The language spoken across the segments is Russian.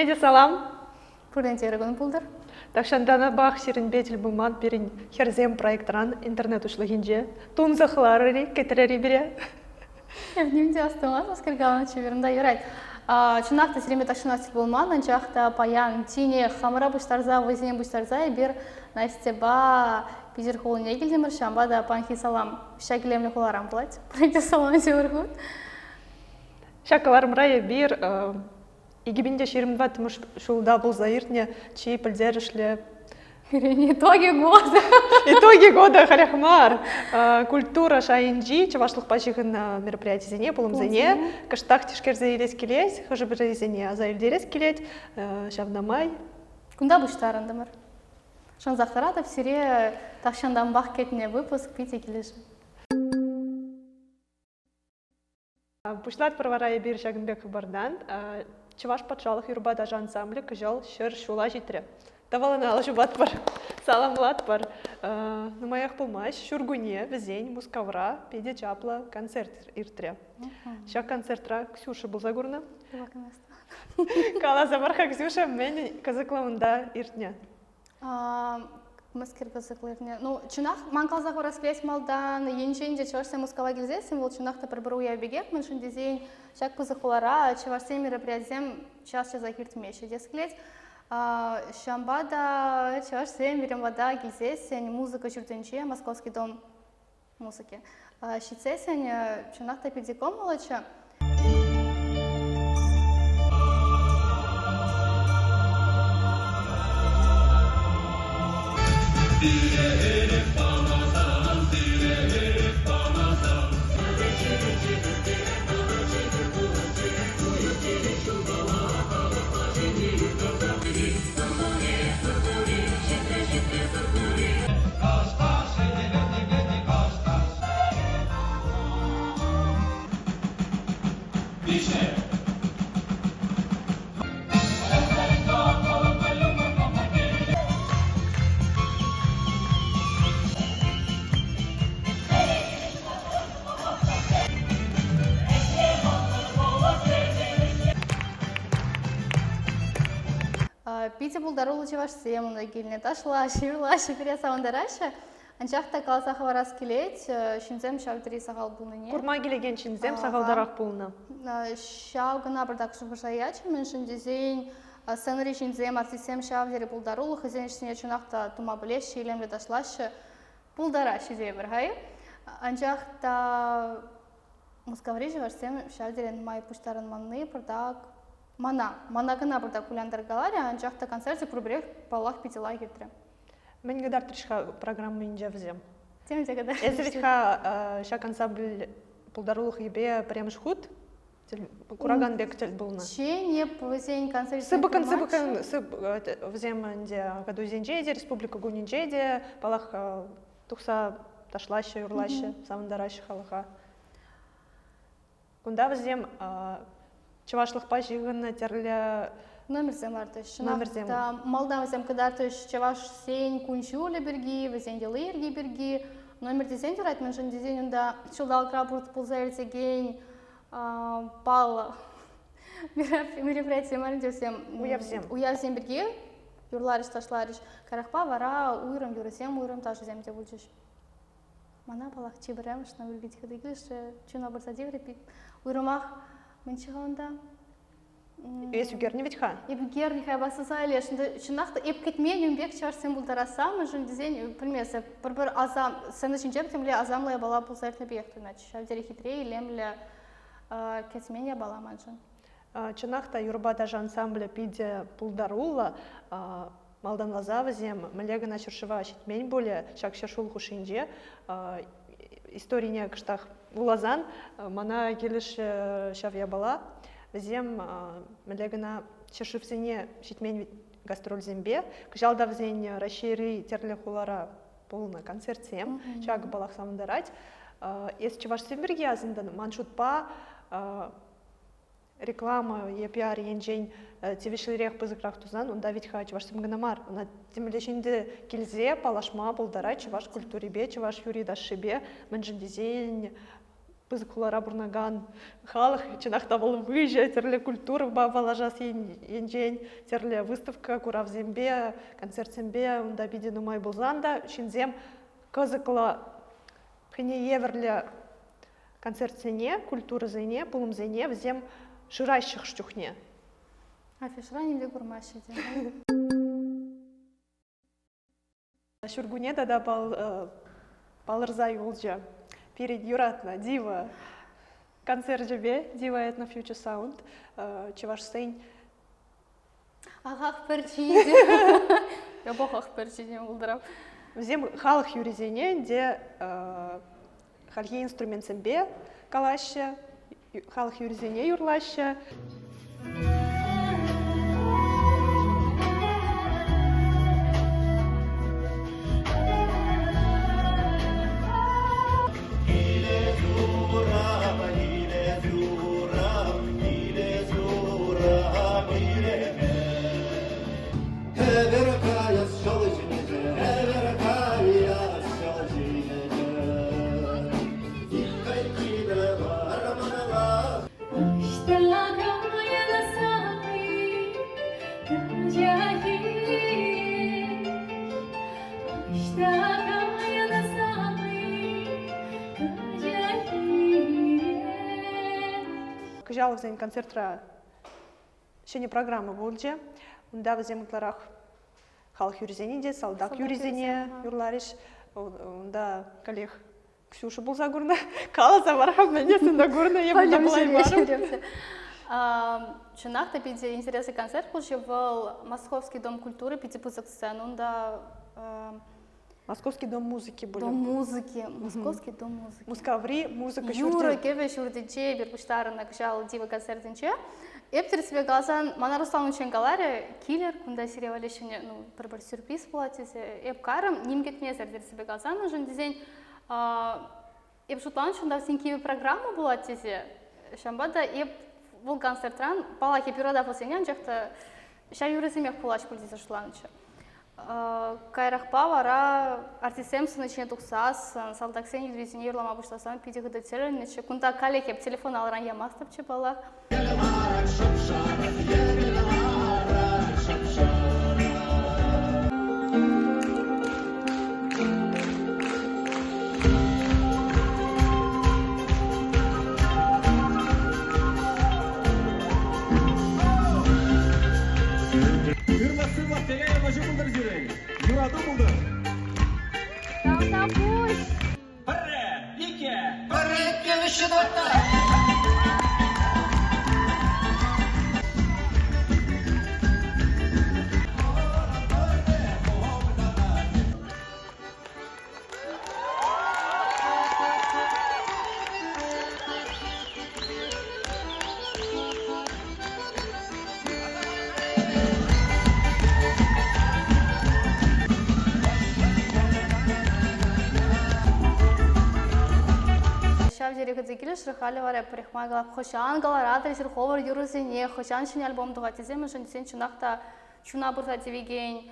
Медиа салам. Пурентерегон пулдыр. Такшандана бах сирин бетил буман перин херзем проектран интернет ушлыгинже. Тунзахлары кетерери бире. Евнимде астамас, аскергалан чеверында юрайт. Чынакта сиреме такшынастик болман, анчакта паян тине хамыра буштарза, вызине буштарза, бир настеба пизер холын егилдемір, шамба да панхи салам. Шакилемле холарам плать. Пуренте салам севергут. Шакаларым рая бир игибинде ширимдват муш шулда был заиртне, чьи пользерышле. Итоги года. Итоги года харяхмар. Культура шайинджи, чавашлых пачигын мероприятий зене, полым зене, каштах тишкерзе илес келес, хажыбыры зене, аза илдерес келет, шавнамай. Кунда буштарындымыр? Шанзахтаратов сире тахшандан бах кетіне выпуск пите келеші. Пушлат праварая бир Шагынбек бардан, чаваш патшалық юрба даже ансамбле кыжал шыр шула житре. Давалана алжубат бар, саламлат бар. На моях пулмаш шургуне, везень, мускавра, педе чапла, концерт иртре. Шак концертра Ксюша был загурна. Кала забарха Ксюша, мен казаклаунда иртня. Маскер казаклырне. Ну, чунах манкалзах вораспес малдан, енченде чавашсе мускава гильзесем, вол чунахта пробару я бегет, меншин дизень, шак казахулара, чавашсе мероприятием час захирт меши десклеть. Шамбада, чавашсе миремвада гильзесен, музыка чуртенче, Московский дом музыки. Щицесен, чунахта педиком молоча. Пите булдарулы чевашсе, мунда гильне ташлашы, юрлашы, пересауындарашы. Анчақта қалса хаварас келет, шинзем шавдыри сағал бұлыне. Курма келеген шинзем сағалдарақ бұлына. Шау гына бірдақ шубышаячы, мен шиндезейн сценарий шинзем артисем шавдыри булдарулы, хызен ішіне чунақта тума білеш, шейлемлі ташлашы, булдарашы дей бір ғайы. Анчақта мұскаври жевашсем шавдырин май пуштарын манны бірдақ Мана гына бірда куляндар галария, анчақта концерте күрбірек балақ петела кетірі. Мен гадар тұршқа программы инже взем. Темде гадар. Эзі ветха шак ансамбль пулдарулық ебе премш худ, кураган бек тел бұлна. Че не повезень концерте? Сыбыкын взем инде году зенжеде, республика гунинжеде, балақ тұқса ташлашы, юрлашы, савындарашы халыға. Кунда взем чавашлық пажығын терлі номерзем артыш. Номерзем. Малдан взем кадартыш чаваш сен кунчулі бірге, везен делырге бірге. Номер дезен дұрайт, мен жын дезен үнда чылдал крабурт пулзайыр деген пал мероприятие марин десем. Уявзем бірге, юрларыш ташларыш. Карақпа вара уйрым юрысем, уйрым ташы земде бұлчыш. Мана балақ чебірем, шына үргеті кедегіліш, чуна бұрса деврепик. Уйрымақ мен чығауында. Ес үгерні ветха? Үгерні хай басыса әлі. Шынақты еп кетмен үмбек чарсен бұлдарасам, жын дезен, білмесі, бір азам, сәні жінжеп темле азамлая бала бұлзайыртны бейекті, шавдері хитрей, лемлі кетмен я бала манжын. Чынақта юрбада ансамбля пиде пулдарула, малдан лазавызем, мілегіна шыршыва шетмен боле, шак шыршул хушинже, историне кыштақ улазан, мана келіш шавя бала, зем мілегіна шыршывсене шетмен гастроль зембе, кыжалда взен расшири терлі хулара полна концертсем, шак балақ самындарать. Ес чывашсем бірге азындан маншутпа, реклама, пиар енжен тевишлерек пызыкраq тузан, онда витха чывашсем гынамар. Она темлешенде келзе, палашма, болдара, чываш культуребе, чываш юридашыбе, мэнжен дизайн, пызыкулара бурнаган халық чынакта бол выжа терле культура балажас енжен терле выставка куравзембе концертсембе унда биде нумай болзанда шинзем кызыкла хыне еверле концертсене культурзене пулумзене взем шырайщых штюхне. Афишра немде курмашы де. Шургуне да балырза юлжа. Перед юратна дива концерт жебе дива этно Future Sound чеваш сейн. Ағақ перчиде. Я бохақ перчиде болдырам. Взем халық юризене де халхи инструментсембе калаще халық юризене юрлаще. Кыжалов зен концертра шене программа болчу. Унда взем утларах халық юризене де, салдак юризене юрлариш. Унда коллег Ксюша был загурна, Каласа бархам менесін да гурна, я буду былай барым. Чынақта биде интересный концерт болчу, был Московский дом культуры, биде пызык сцену, унда Московский дом музыки был. Дом музыки, Московский дом музыки. Мускаври, музыка Юра кеве шурдиче, бир буштарына кышал дива концертинче. Эптер себе глазан, мана Руслан учен галаре, киллер, кунда сериалешене, ну, бір сюрприз болатесе. Эп карым, ним кетмезер дер себе глазан, ужин дизень, эп шутлан шунда всен киви программа болатесе. Шамбада эп бұл концертран, бала кепирода посенян, жакта, ша юресемех пулач пульдисе шутланыча. Кайрахпа вара артисем сынычне туксас, салтаксен юризине юрлама буштасан, пиди гыда целенече. Кунда калекеп телефон алран ямастапче бала. Шрахали варе прихмагала хошан галаратри сирховар юрузене хошан шин альбом дугатизем шин сен чунахта чуна бурта тивиген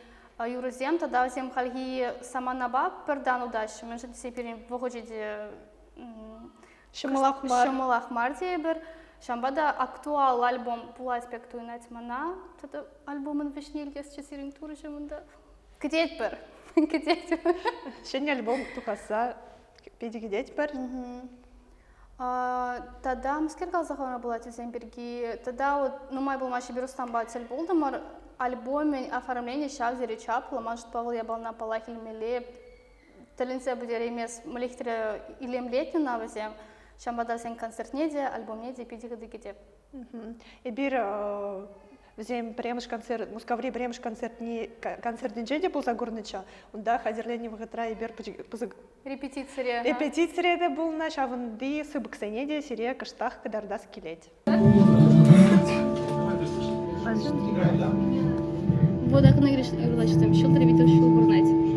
юрузем тогда всем хальги сама наба пердан удачи мы шин сеперин выходите шамалах марте бер шамбада актуал альбом пула аспекту инать мана тогда альбомын вишнелге с часирин туржемында кедет бер кедет шин альбом тукаса педи кедет бер. Тогда мскергал захвана была теземберги. Тогда вот нумай был маши берустам бацель болдамар альбоме оформление шавзери чапла может Павел я был на палахиль меле таленция будет ремес малихтре илем летню на возем шамбада сен концерт неде альбом неде пидига дигите. И бир взем премыш концерт мускаври премыш концерт не концерт неде был загорныча. Унда хазерлени вагатра и бир Репетиция. Репетиция это был наш аванды сыбыксенеде сире каштах кадардас килеть. Вот так нагреш юрлачтым. Шыл требитов шыл бурнать.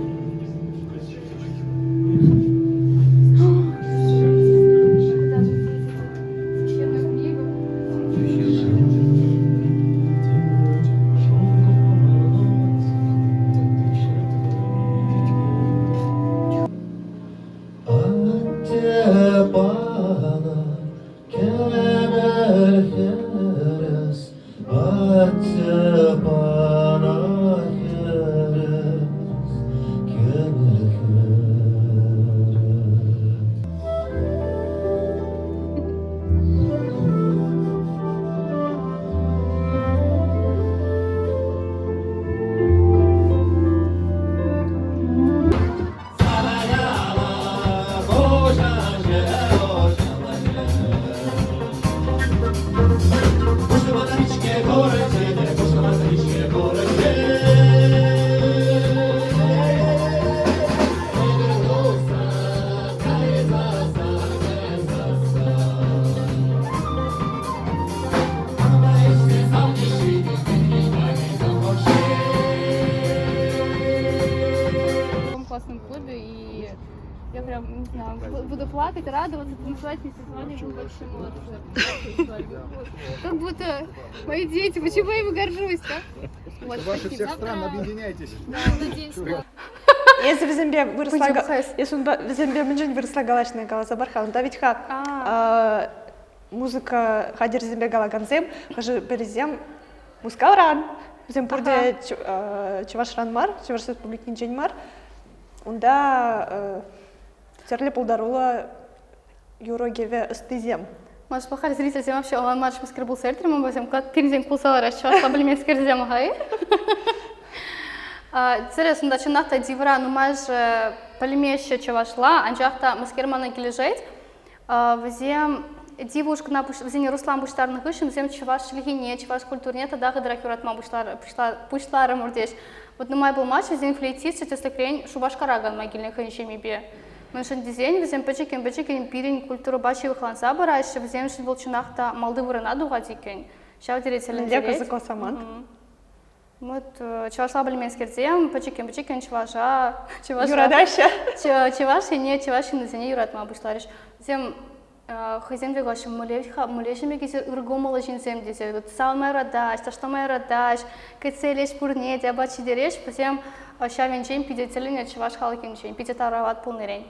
Bana В таком классном клубе, и я прям, не знаю, буду плакать, радоваться, танцевать вместе с вами, вы большие молодцы. Как будто мои дети, почему я ими горжусь, да? Вот, Ваши всех стран, объединяйтесь. Если в Земле выросла галачная голоса бархан, да ведь музыка хадир Земле галаганзем, хажи перезем мускалран, зем пурде чувашран мар, чуваш республик ничень мар, унда терле полдарула юрогеве стызем. Маш пахали зритель зем вообще олан марш мискер сельтер, мы возьмем как перезем кулсала расчет, слабли мискер зем гай. Интересно, да, чинахта дивра, ну маш полемеща чувашла, анжахта маскермана гилежет, возьмем дивушка на взяне Руслан буштарных ищем, взяем чуваш шлихине, чуваш культурне, тогда гадракюратма буштара мурдеш. Вот на май был матч, взяем флейтист, если крень шубаш караган могильных ищем бе. Мы шен дизайн, взяем печекин пирень культуру бачи выхлан забора, еще взяем шен волчинахта Молдывы наду гадикень. Сейчас директор Лека закосаман. Вот чувашла бальменскер взяем, печекин чуваша, Юрадаща. чуваши не чуваши на зене юратма буштариш. Взяем хозяин вегаши мулешими киси ургомала жинсем дизе. Вот салмай радаш, таштамай радаш, кецелеш пурне, дябачи дереш, взяем шавенчем пидетелине чуваш халкинчем, пидетарават полнерень.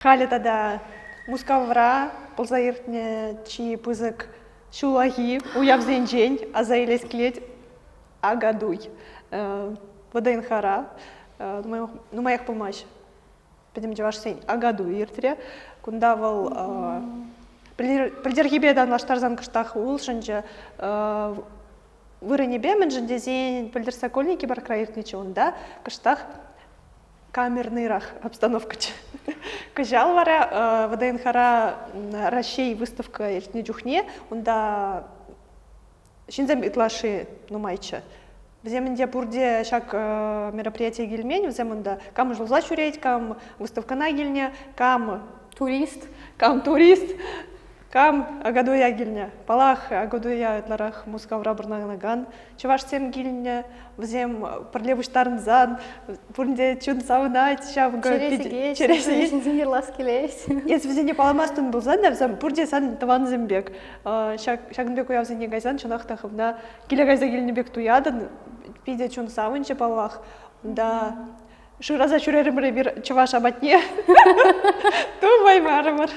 Хали тогда мускавра, ползаиртне чи пызык шулаги, уяв зенжень, а заилес клеть агадуй. Воден хара, ну моих помощь. Пойдем деваш сень агадуй иртре, кундавал придергибедан лаштарзан кыштах улшынча вырынебе менжен дезень пыльдерсокольники баркра иртнече онда кыштах камерныйрах обстановкачы. Кажал вара ВДНХара Рашей выставка иртне джухне, онда шинзем итлаши нумайча. Вземінде бурде шак мероприятие гельмень, вземында кам жылза чуреть, кам выставка на гельне, кам турист, кам агадуя гильня, палах агадуя тларах мускавра бурнаган, чуваш сем гильня, взем продлевыш тарнзан, бурде чун саунать, шав через зимир ласки лезть. Если взене паламастун был зан, взем бурде сан таван зембек, шагнбек уяв зене гайзан, чунахтах на гиля гайза гильнебек туядан, пиде чун саунче палах, да шураза чурерим ребир чуваш абатне, тумай мармар.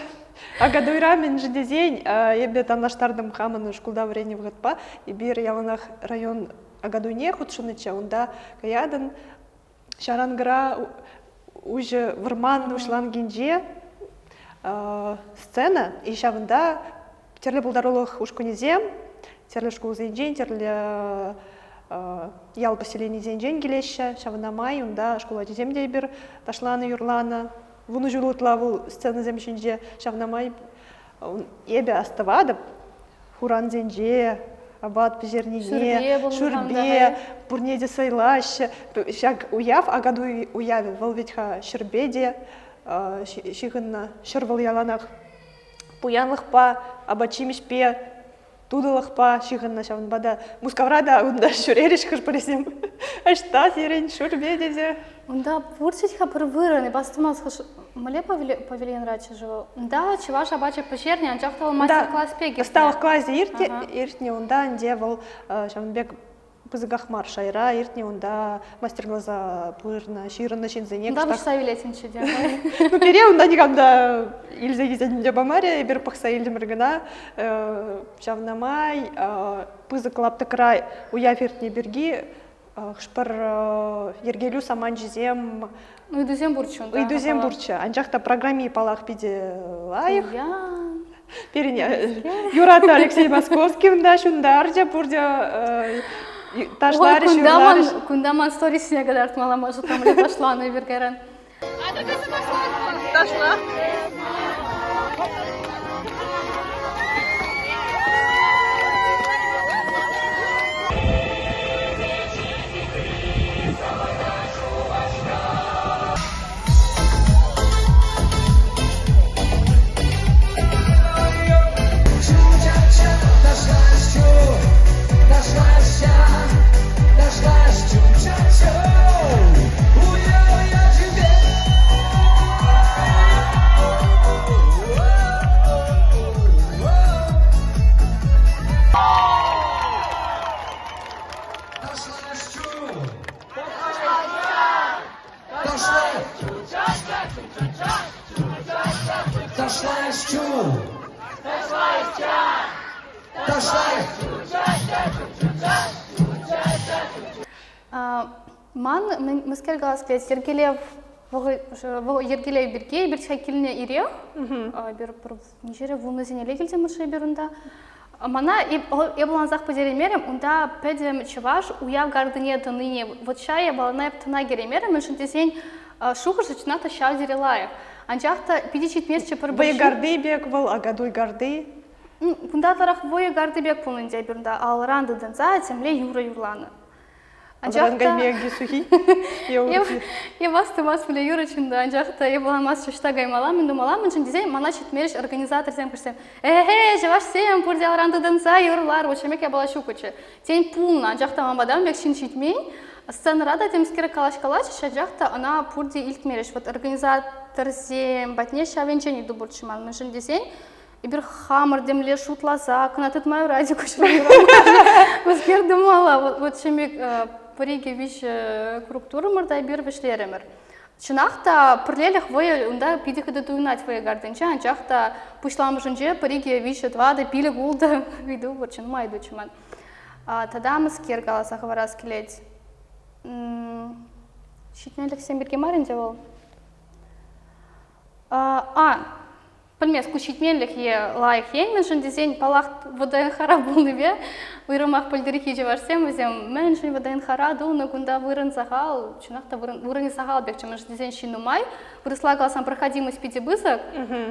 Агадуйра мен жидезень, ебе там лаштардым хаманы шкулда врене вгатпа, и бир яланах район агадуйне худшуныча, онда каядан шарангра уже варман ушлан гинже сцена, и шавында терле булдарулых ушкунезем, терле шкул зенжень, терле ял поселение зенжень гелеща, шавында май, онда школа дезем дейбир, ташланы юрлана, вуну жулутла вул сцена земшинже шавнамай ебе аставады хуран зенже абат пижернине шурбе бурнеде сайлаще шак уяв агаду уяве волветха шербеде шигынна шервал яланах пуянлыхпа абачимишпе тудылыхпа шигынна шавнбада мускаврада унда шурериш хышпаресем ашта сирень шурбедезе. Да, бурчичка первыраны, бастымас мале павильон рача живу. Да, чуваш абача пещерни, анчахтал мастер-класс пеги. Стал в классе иртни, унда делал шамбек пызыгах маршайра, иртни унда мастер-класса пырна, ширна шинзене. Да, вы ставили этим чудем. Ну пере унда никогда илзе гизедінде бамаре, бер пақса илдіміргіна, шавнамай, пызы клапты край уя вертне берги, шпыр ергелю саман жезем, Үйдузем бурчун. үйдузем бурча. Анжақта программи палақ биде лайық. Перене, Юрата Алексей Московский, да, шундар, же бурде ташлары, шурлары. Кундаман сторисіне кадар тмала может там ли пошла на бергерен. Ташла. Ман мыскер галасклет Ергелев Ергелев бирге бир шакилне ире бир нижере вунузине легелде мыршай берунда мана ебланзах подеремерем унда педем чеваш уя гардыне ныне вот чая балана птана геремерем мышынтесен шухар жачната шав дерелаев анжакта 50 месяцев пар Вой гарды бек был, а гадуй гарды. Унда тарах вой гарды бек пулнынде берунда ал ранды дынза земле юра юрланы. Анжақта меги сухи. Я вас бля юрачында анжақта я была мас шашта гаймалам мен думалам мен дизайн мана читмериш организатор зем кырсем жаваш сем пурди ал ранды дынза юрлар очемек я была шукуче тень пулна анжақта мамбадам бек чин читмей сценарада темскер калаш шажақта она пурди илтмериш вот организатор зем батне шавенчени дубурчман мен дизайн и бир хамыр демле шутласа кынатыт мою радио кушырам мыскер думала вот чемек Париге виш круктура мырдай бир вишлеремер. Чынақта пірлелік вой унда пидіхіді дуйнать вой гардынча, анчақта пушлам-жынже Париге виш двады пилі гулды виду варчын майду чыман. Тада мыскер галаса хварас келет. Шитнелік сен бірге марин девол? Пылмес кучитменлік е лайық ең, мен жын дезен палақ вадайын хара болны бе, вырымақ пөлдірікі же барсем, өзем, мен жын вадайын хара дұлны күнда вырын сағал, чынақта вырыны сағал бекчі, мен жын дезен шын умай, вырыслагалсам проходимость пиде бызық,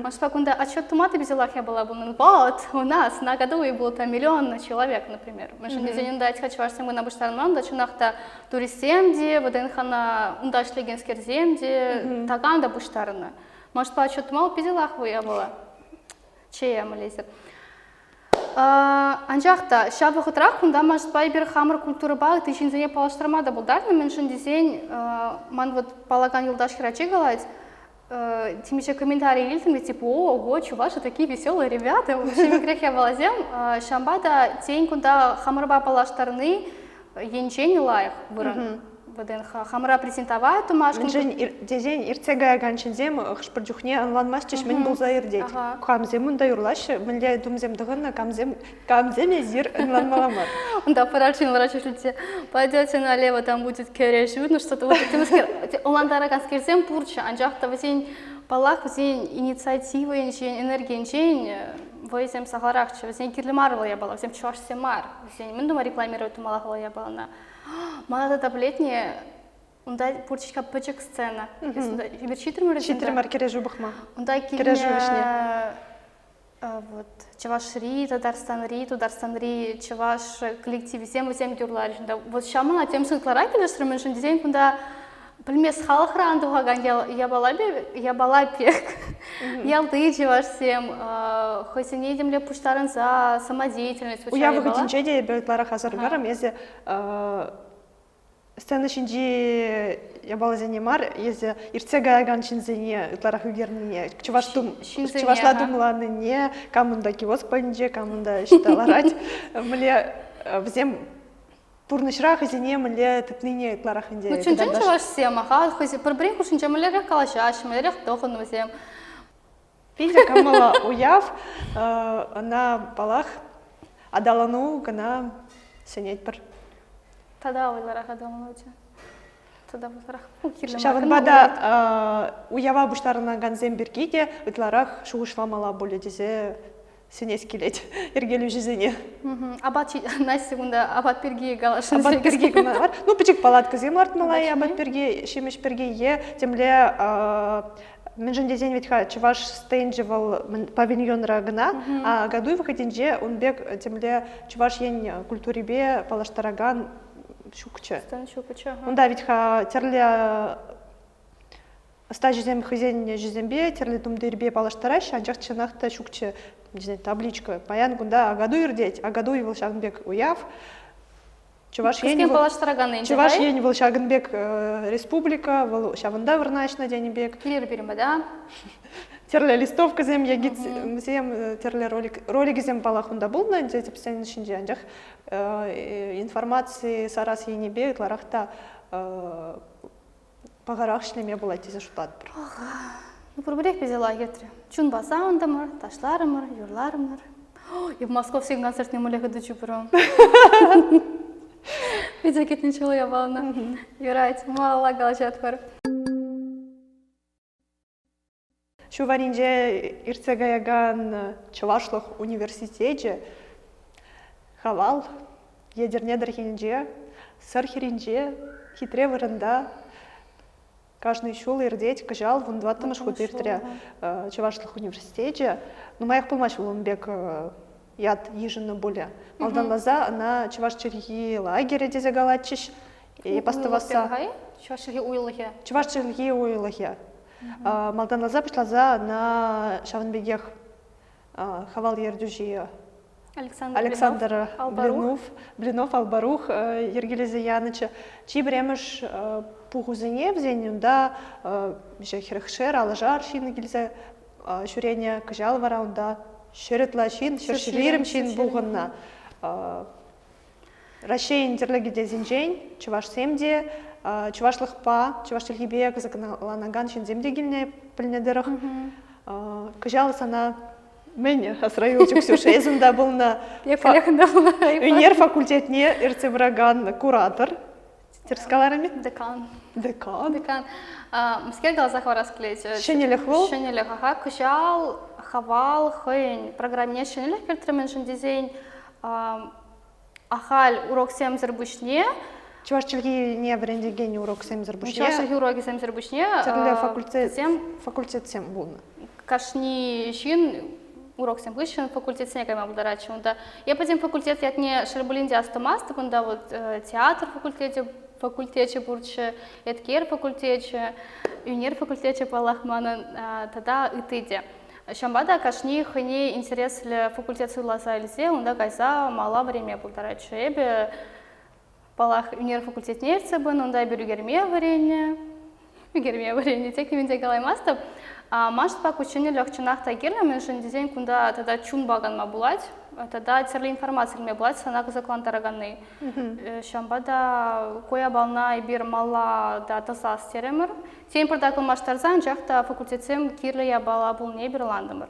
мен шпа күнда отчет туматы безелах я была болны, вот, у нас на году и был там 1 миллион человек, например. Мен жын дезен да айтқа чыварсем гына бұштарынан, да чынақта туристемде, вадайын хана ундашлегенскерземде, таган да бұштарыны. Может, по отчету мало пизелах вы я была. Чея малезер. Анжақта, шабы құтырақ, күнда может, бир хамыр культура бағы, ты шинзене палаштырмада бұлдарны, мен шын десен, ман вот палаган юлдаш хирачи галайт, тимеше комментарий елтім, типа, ого, чуваши, такие веселые ребята, шеме грех я балазем, шамбада, тень, күнда хамырба палаштарны, енчен лайық бұрын. Хамыра презентовать тумаш. Дезен ирцега ганчинзем хшпырдюхне анланмас чеш мен был заирдеть. Камзем унда юрлаш, мен ле думзем дыгынна камзем зир анланмаламар. Да, парачин врачушлите. Пойдете налево, там будет керешут, ну что-то вот это. Уландара канскерзем пурча, анжахта вазень палах, вазень инициатива, энергия, вазень сахарахча, вазень кирлемарла я была, вазень чуваш семар, вазень мен дума рекламировать малахла я была на. Мана таблетне, унда пурчичка пычек сцена. Читрмар кережу бахма. Унда килне вот чавашри, Татарстанри, чаваш коллективе всем дюрлари. Вот шамана тем сынклара келештрем мен дизайн кунда пылмес халахран дугаган я бала пек. Ялды чаваш всем хосине демле пуштарын за самодеятельность. Я выходинче де бетлара хазаргарам, если сцена шинди я бала занимар, если ирцега ганчинзене утлара хугерне, чувашла думланы не, камунда киоск панже, камунда считаларать, мне всем пурнышрах изине мле тыпныне утларахинде. Ну чунчен чуваш всем, аха, хози пробреху шинче мле рех калашаш, мле рех тохон всем. Видя, камала уяв, на балах адалану гана сенет бір. Тада ойларақ адамын өте. Тада ойларақ. Шавынбада уява бұштарына ганзен біргейде, ұтларақ шуғышламала болы дезе сенес келет, ергелу жизіне. Абат, на секунда, абат перге галашын. Абат перге гана бар. Ну, пічік палат кізем артмалай, абат перге, шемеш перге е, темле мен жөнде ден ветха чуваш стейнджевал павильонра гына, а году выходинже он бег темле чуваш ен культурибе палаштараган шукче. Онда ветха терле ста жизем хозяин жизембе терле думдербе палаштараш, анчах чанахта шукче, не знаю, табличка. Паян гунда а году ирдеть, а году его шагнбек уяв. Чуваш ен был Шагынбек республика, был Шавында вырнашна денебек. Келер берембе, да? Терле листовка зем, ягит зем, терле ролик зем палахунда был, на эти постоянно шинже анжах информации сарас енебе, тларахта пагарах шлеме была тизе шутат. Ну, пробурек безе лагерьтре. Чун баса ондамыр, ташларымыр, юрларымыр. И в московский концертный мулеха дучу прям. Видя кетничало я волна. Юрать, мало галачат пар. Шуваринже ирцегаяган Чавашлых университете хавал ядерне дархинже сархиринже хитре вырында каждый шул ирдеть кажал вон два тамаш хутыртре Чавашлых университете. Ну моих помощь улымбек яд еженно более. Малдан лаза на Чувашчерги лагере дезе галатчиш и поставаса. Чувашчерги уйлахе. Чувашчерги уйлахе. Малдан лаза пришлаза на Шаванбегех хавал ердюжи Александр Блинов Албарух Ергелезе Яныча. Чи бремеш пугузыне в зенюнда херхшер алажар шины гильзе шурение кажал вараунда. Шеретла чин, шершилирим чин бугынна. Рашейн терлегиде зинжень, чуваш семде, чувашлых па, чуваш тельгибек, заканаланаган чин земде гильне пыльнедерах. Кажалась она мене, асраюлчик Ксюша, езында был на унер факультетне ирцевраган куратор. Терскаларами? Декан. Декан. Мскер глазах расклеить. Шенелех был? Шенелех, ага. Кушал, хавал, хэнь. Программе шенелех кертременшин дизайн. Ахаль урок сем зербушне. Чуваш чельги не вренде гени урок сем зербушне. Чуваш чельги уроки сем зербушне. Терле факультет сем был. Кашни шин урок сем вышен факультет снега мабударачи. Я по тем факультет я не шербулинде астамаста, бунда вот театр факультете бурче, эткер факультете, юнер факультете палахмана, тогда и тыде. Шамбада кашни хани интерес для факультет сыласа эльзе, унда кайса мало время бударачи. Эбе палах юнер факультет нерце бен, унда беру герме варенье, тек винде галаймастов. Машт пак учение легчинах тагирна, меньшин дизайн кунда тогда чун баган мабулать, тогда терли информация мне булать, санак заклан тараганы. Шамбада коя бална и бир мала да тасас теремер. Тем продакл маштарзан жахта факультетсем кирле я бала бул не бирландымыр.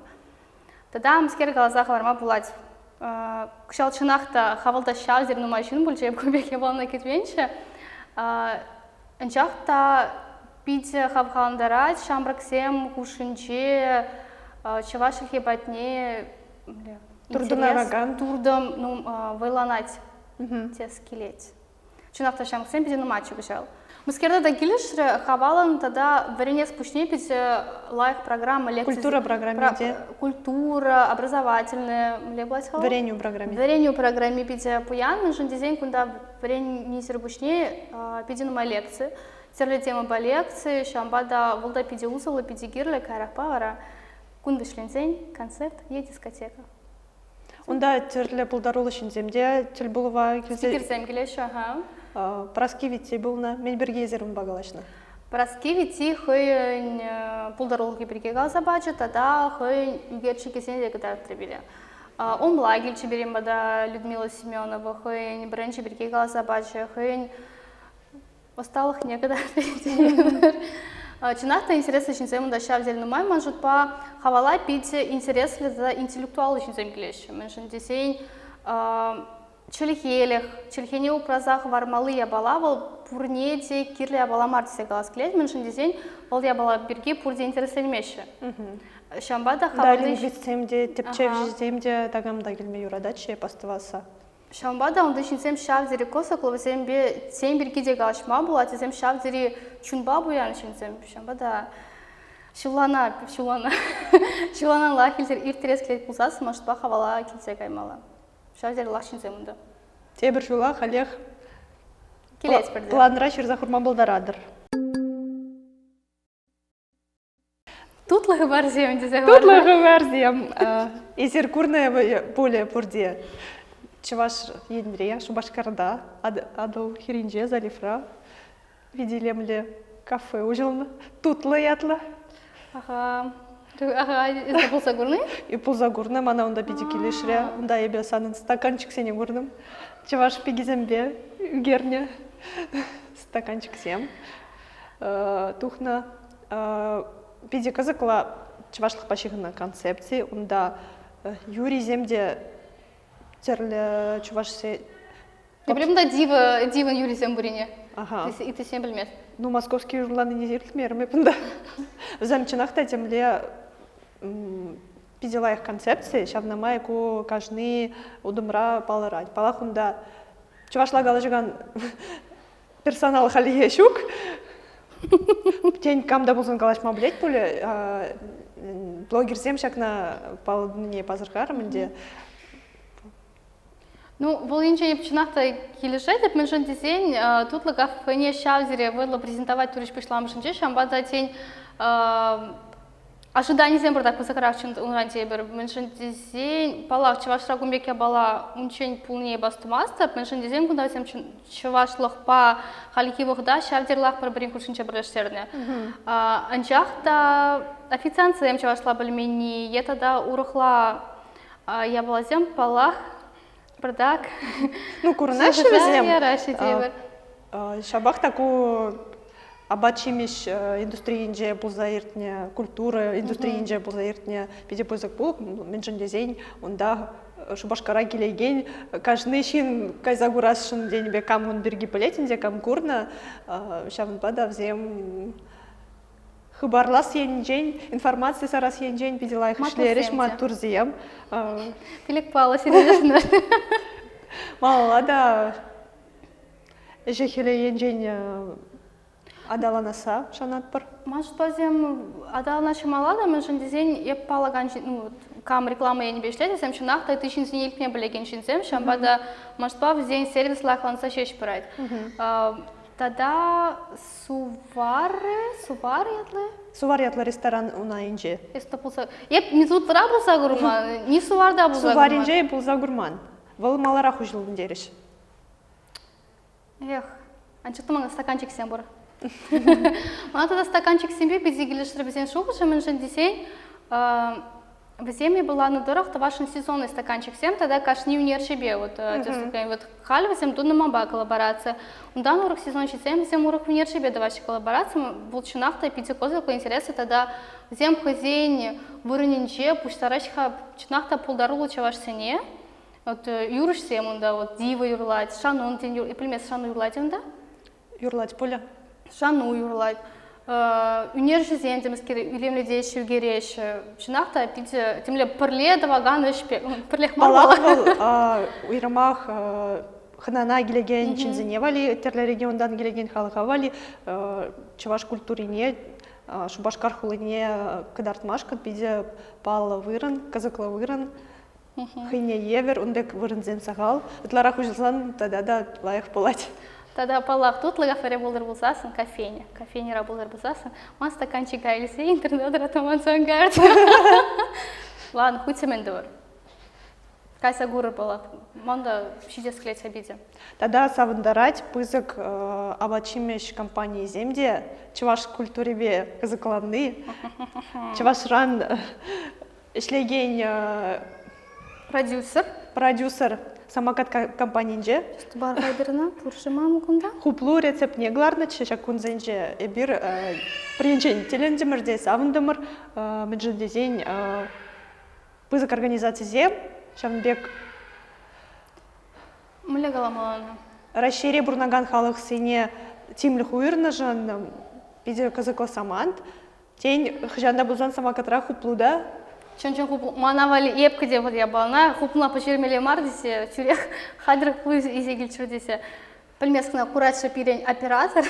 Тогда мскер глазах варма булать. Кшалчинахта хавалда шалзер ну машин бульче бубек я бална кетвенче. Жахта Пите хавхандарать, шамбраксем, хушинче, чавашихе батне, турдунараган, турдом, ну, вайланать, те скелет. Чунахта шамбраксем пиде ну матчу бежал. Мускерда да гилишре хавалан тогда варенье спушне пиде лайк программы лекции. Культура программе. Культура, образовательная, леглась хавал. Варенью программе. Варенью программе пиде пуян, меньшин дизайн, куда варенье не сербушне, пиде ну мои лекции. Терле тема по лекции, шамбада волда пиди узала, пиди гирле, карах павара, кундышлензень, концерт и дискотека. Онда терле пулдарула шинземде, тельбулова Стикерзем гелеш, ага. Праскивити был на Мельбергезерун багалашна. Праскивити хой пулдарула киприкегал забача, тогда хой югерчики сенде когда требили. Он лагель чеберембада Людмила Семенова, хой бренчи киприкегал забача, хой осталых некогда Чинахта интерес үшін земында шавзелі май, манжутпа хавала пите интереслі за интеллектуал үшін земгілеші. Меншін десейн челхене упразах вармалы ябалавыл пурнеде кирлі ябала мартисе галас клет, меншін десейн ол ябала бірге пурде интересленмеші. Шамбада хавалы... Да, лингвистсемде, тепчев жиземде тагамда келме юрадаче пастываса. Шамбада онда шинсем шавзери коса кловсем бе сем биргиде галашма була, тесем шавзери чунба буян шинсем. Шамбада шулана лахилтер иртерес клет пулсасы, машытпа хавала килсе каймала. Шавзери лах шинсем онда. Тебір жула халех келес бірде. Планра шырза хурма болдарадыр. Тутлығы бар зем дезе бар. Тутлығы бар зем. Есер курная поле пурде. Чуваш ендре, Шубашкарда, адыл хиринже, залифра. Виделемле кафе ужылны. Тутлы ятлы. Ага, это пулзагурны? И пулзагурны, мана онда биди келешре. Онда ебе санын стаканчик сене гурным. Чуваш пегизембе, герне. Стаканчик сем. Тухна. Биди казакла чувашлық пашығына концепции. Онда юрий земде терлі чувашсе... Ты білім да диван юрий зембурине? Ага. И ты сем білмет? Ну, московские журланы не зеркмерами, да. В замчинахта темле пидела их концепции, шавна майку кажны удумра палырать. Палахунда чувашла галажиган персонал халие щук. Тень камда болсын галашма блять пуле. Блогер земшак на палдыне пазырхарымынде. Ну, волинче не починахта келешет, мен жон десень, тут лага фэне шавзере выдла презентовать туриш пішла мышынче, шамбада тень ожидание зембр так позакравчен унран тебер. Мен жон десень, палав чавашра гумбеке бала унчень пулне бастумаста, мен жон десень кунда всем чавашлых по халики вахда шавдерлах пробрин кушинче брэштерне. Анчахта официанциям чавашла бальмени, ета да урахла я была зем палах. Бардак. Ну, курнаши везем. Шабах таку абачимиш индустрия булзаиртне, культура индустрия булзаиртне, пидепозак пул, меншин дезень, онда шубашкара келеген, каждый шин кайзагурашын деньбе камун берги полетинде, кам курна, шавын бада взем хыбарлас енжень, информация сарас енжень, пидела их шлериш матурзем. Пилек пала серьезно. Мало, да. Ежехеле енжень адаланаса шанатпар. Может, позем адаланаша малада, мы же дизайн я полаган, ну, кам реклама я не бешлете, сам чинах, та ты шинзин не блеген шинзем, шамбада, может, пав день сервис лахланса чеш брать. Тогда сувар ятлы ресторан уна инже. Если пулса, я не тут рабуса гурман, не сувар да булса. Сувар инже пулса гурман. Вал маларах ужил дереш. Эх, анча туман стаканчик сембур. Мана тогда стаканчик сембе пизигили штребезен шубушем инжен десень. В зиме была на дорог, то ваш сезонный стаканчик всем, тогда кашни универсибе, вот хальва всем тут на маба коллаборация. Да, на урок сезон читаем, всем урок универсибе до вашей коллаборации, булчинахта и пятикозылку интересы, тогда зем хозяин вырнинче, пусть старачха чинахта пулдарулу чаваш сене, вот юруш сем, да, вот дива юрлать, шанун тень и племес шану юрлать, да? Юрлать поля. Шану юрлать. Университет темские илемле дейши угереш чинахта пите темле перле даваган эшпе перлех мала уйрамах ханана гилеген чинзеневали терле региондан гилеген халахавали чаваш культурине шубашкар хулине кадартмашка пиде пала выран казакла выран хыне евер ундек вырынзен сагал итларах ужылсан тогда да лайых полать. Тогда палах тут лагафере булдыр булсасын, кофейня работар булсасын, ман стаканчик айлесе, интернет ратаман сангард. Ладно, хоть семен довар. Кайса гуры палах, манда шидес клеть обиде. Тогда савандарать пызык абачимеш компании земде, чаваш культуребе казакланны, чаваш ран шлеген продюсер самокат компанинже. Бар хайдырына пуршымам кунда. Хуплу рецепт не гларна, чешак кунзенже эбир приенчен телендемирде савындымыр, меджидезень пызык организация зем, шамбек Муле галамаланы. расшире бурнаган халық сене тимлих уйрна жан видео казако самант, тень хжанда бузан самокатра хуплуда. Чон-чон хуп манавали епкі деп я бална, хупла пожермеле мар десе, чурек хадыр плыз изегил чур десе. Пельмескна куратша пирень оператор.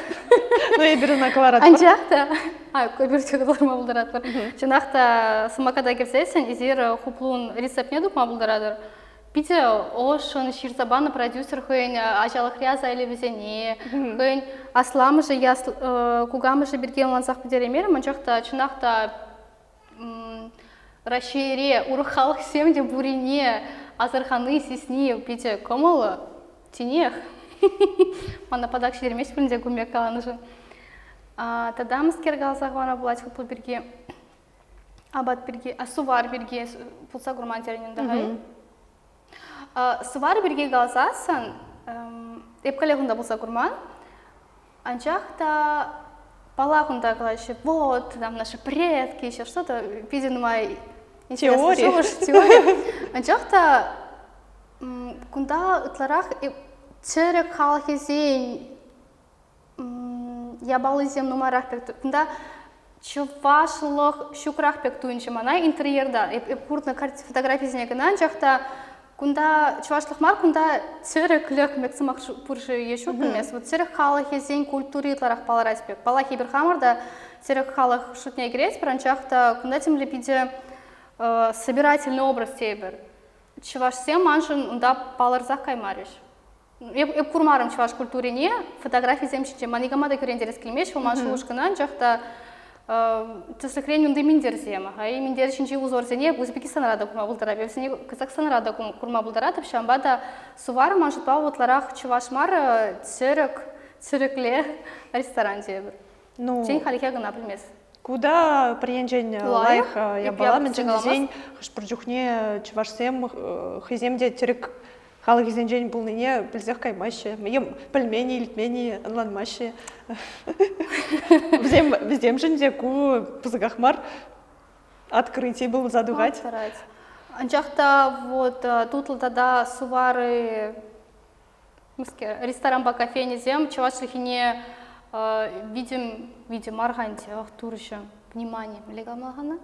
Ну я беру на квадрат. Анчахта, көбіртегі доларма бұлдаратыр. Чынақта самоката кепсесен, изер хуплун рецепт не дук ма бұлдаратыр. Пите ошын ширзабаны продюсер хойн ажалық ряза или везене, хойн асламы же, кугамы же берген лансақ бідеремер, манчақта чынақта расшире урхалық семде бурине азырханы сесни пите комылы тенех. Мана падак шермеш пінде көмек каланы жын. Тадамыз кергал вана булать хупл берге, абат берге, сувар берге, пулса гурман теренінде. Сувар берге галзасын, эпкалегунда пулса гурман, анчахта палахунда галаще, вот, там наши предки, еще что-то, видимо, теория. Анчахта кунда утларах черек халхизень ябалы зем нумарах пекту. Кунда чувашлых щукрах пектуинче мана интерьерда. Куртна фотографии зене гынан жахта кунда чувашлых мар кунда черек лех мексамах пурши ешу пилмес. Вот черек халхизень культури утларах палараспек. Палахи бирхамарда черек халах шутня грец пранчахта кунда тем лепиде собирательный образ тебер. Чуваш всем манжин унда паларзах каймариш. Еп курмарым чуваш культурине фотографии земчиче манигамада көрендерес келмеш, манжин ушкынан жахта теслекрен унды миндер зема. Хай миндер чинчи узор зене Узбекистан рада курма булдара, бевсене Казахстан рада курма булдара, тапшамбада сувар манжин павутларах чуваш мар церекле ресторан тебер. Тень халихе гына примес. Куда приенжень лайх я была, менжен хашпурджухне чувашсем хиземде терек халық изенжен булныне білзех каймаще. Мем пельмени, литмени, анланмаще. Везем женде ку пузагахмар открытие был задугать. Анчахта вот тут тогда сувары ресторан по кофейне зем чувашлихине видим арганте турыша внимание легамагана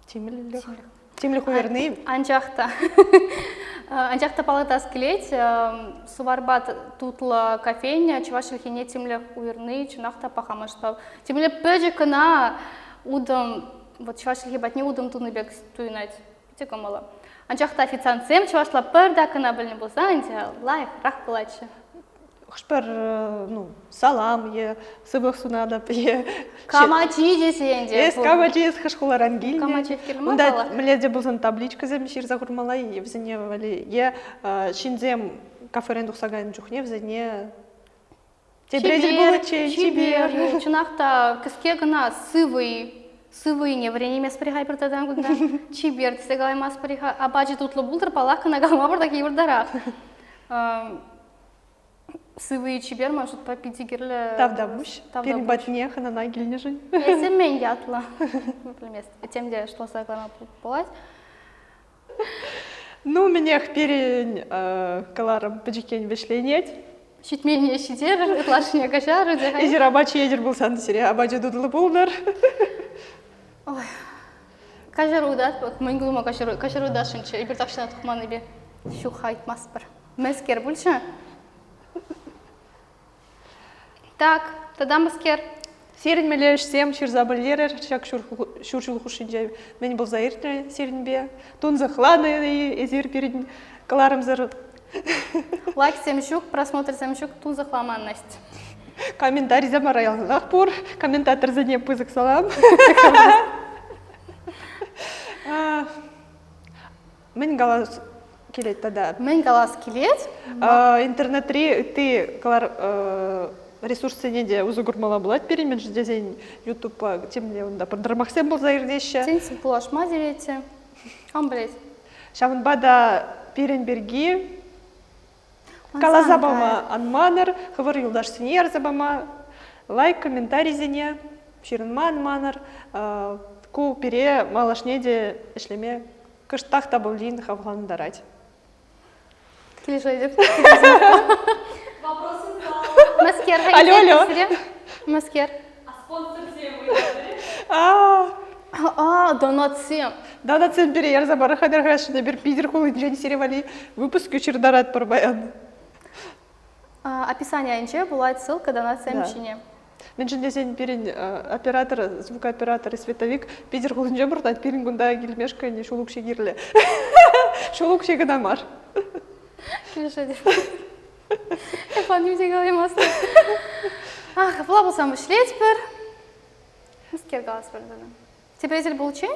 Тимлих уверны. Анчахта палатас клеть суварбат тутла кофейня чувашлихине тимлих уверны чунахта пахамаштав тимле пэджикана удом вот чувашлихи батне удом туныбек туйнать питекомала анчахта официантсем чувашла пердакана бельне болса анте лайх рах плаче. Хшпер, салам е, сыбых сунада пе. Камачи десенде. Камачи с хашхуларан гильне. Камачи келмала. Да, мледе булсан табличка земшир загурмала и взене вали. Е шинзем каферендух сагайн джухне взене. Тебреди было чебер. Чунахта кыске гына сывый не врене мес прихай протадан гуда. Чебер тесегалай мас прихай. Абаджи тутлы булдыр палак на галма бар такие вардарах. Сывые чебер может попить герле. Тавдамуш. Перебатне ханана гильнежень. Если мен ятла. Тем, где что саглама полать. Ну, меня перень каларом поджикень вышли нет. Чуть менее щедер, лашня кашары. Изи рабачий едер был сантисере, абаджи дудлы булдар. Ой. Кашару да, мен глума кашару да шинче. И бертакшина тухманы бе. Шухайт маспар. Мескер больше. Так, тогда маскер. Серин мелеш всем ширзабалерер, чак шуршул хушинджай. Мен был заиртне серинбе. Тун захланы эзир перед каларом зар. Лайк семчук, просмотр семчук, тун захламанность. Комментарий за Мараял Нахпур, комментатор за ней пызык салам. Мен галас келет тогда. Мен галас келет. Интернет ты калар ресурсы неде узугурмала булат перемен ждезень ютуб тем мне он да продрамахсем был заирдеще. Тенси плашма дерете. Амблес. Шаванбада перенберги Кала забама анманыр, хывыр юлдаш синер забама, лайк, комментарий зене, ширинман маныр, ку пере малашнеде ишлеме кыштах табылдин хавган дарать. Келешайдеп. Вопросы зал. Маскер. Алло, алло. Маскер. А спонсор темы? Донат 7. Да, на цемпере я забара хадерхаш, на бер пидер хулын жен серевали выпуск чирдарат парбаян. Описание инче была ссылка Донат 7 чине. Мен жендесен перен оператор, звукооператор и световик пидер хулын жен бұртат перен гунда гилмешка не шулук шегирле. Шулук шегадамар. Келешайдеп. Efendim говорим. Ах, была болсам ишлеть бір. Маскер галас бір. Теперь получай?